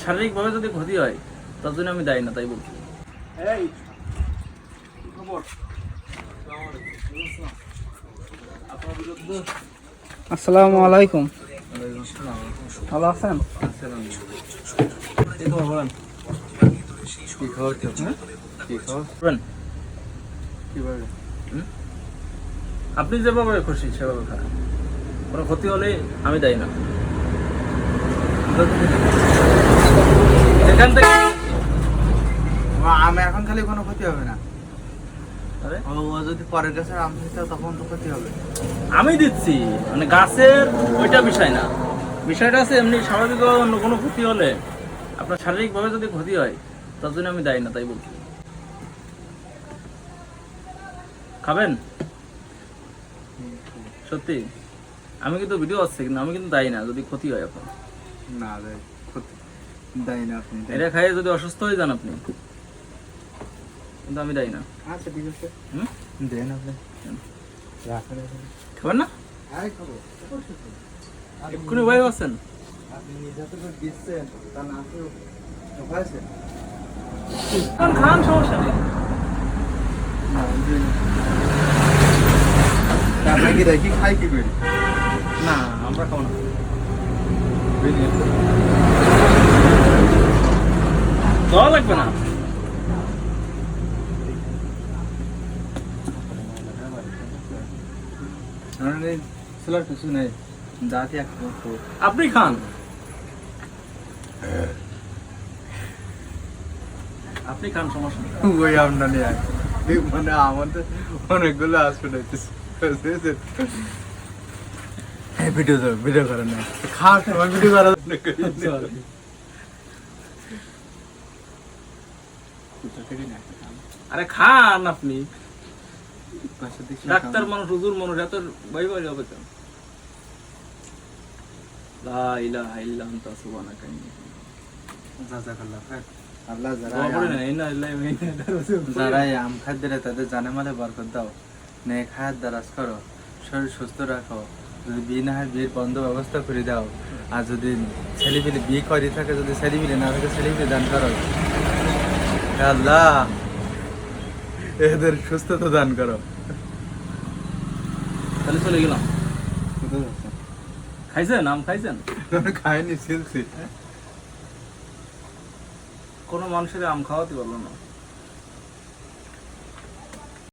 শারীরিকভাবে যদি ক্ষতি হয় তার জন্য আমি দায়ী না, তাই বলছি। আসসালামু আলাইকুম। ভালো আছেন? আপনি যেভাবে খুশি সেভাবে খান, কোনো ক্ষতি হলে আমি দায়ী না। এখান থেকে আমি এখন খালি কোনো ক্ষতি হবে না। আরে ও যদি পরের গাছের আম দিতে তখন তো ক্ষতি হবে। আমি দিচ্ছি, মানে গাছের ওইটা বিষয় না, বিষয়টা আছে এমনি স্বাভাবিক অন্য কোনো ক্ষতি হলে আপনার শারীরিকভাবে যদি ক্ষতি হয় তার জন্য আমি দায়ী না, তাই বলছি। খাবেন সত্যি? আমি কিন্তু ভিডিও আসছে, কিন্তু আমি কিন্তু দায়ী না যদি ক্ষতি হয় আপনার। না ক্ষতি দেয় না আপনি। এটা খাইয়ে যদি অসুস্থ হয়ে যান আপনি, কিন্তু আমি দায়ী না। আচ্ছা ঠিক আছে, হুম, দেন আপনি রাখেন। খাবেন না? আরে খাবো। এক্ষুনি ভাই আছেন? আপনি নিজে তো দিচ্ছেন, তা না তো হয়েছে। খান খান, সমস্যা নেই। আপনার কি দেখি খাই কি বেরি? না আমরা খাবো না। দেওয়া লাগবে না। ছেলের কিছু নেই, দাঁতই একমাত্র। আপনি খান, আপনি খান, সমস্যা নেই। ওই আমরা নিয়ে আয়। মানে আমাদের অনেকগুলো আসবে ভিডিও করে না, খাওয়ার সময় ভিডিও করা আরে খান আপনি, ডাক্তার মানুষ, হুজুর মানুষ, এত বাই বাই হবে কেন? লা ইলাহা ইল্লা আনতা সুবহানাকা ইন্নী আল্লাহ যারা যারা এই আম খাদ্য দেয় তাদের জানে মালে বরকত দাও, নেক হায়াত দারাজ করো, শরীর সুস্থ রাখো। যদি বিয়ে না হয় বিয়ের বন্ধ ব্যবস্থা করে দাও, আর যদি ছেলেপিলে বিয়ে করে থাকে, যদি ছেলেপিলে না থাকে ছেলেপিলে দান করো। হে আল্লাহ এদের সুস্থতা দান করো। তাহলে চলে গেলাম। খাইছেন আম? খাইছেন? খাইনি, ছিলছি। কোনো মানুষের আম খাওয়াতে পারলো না।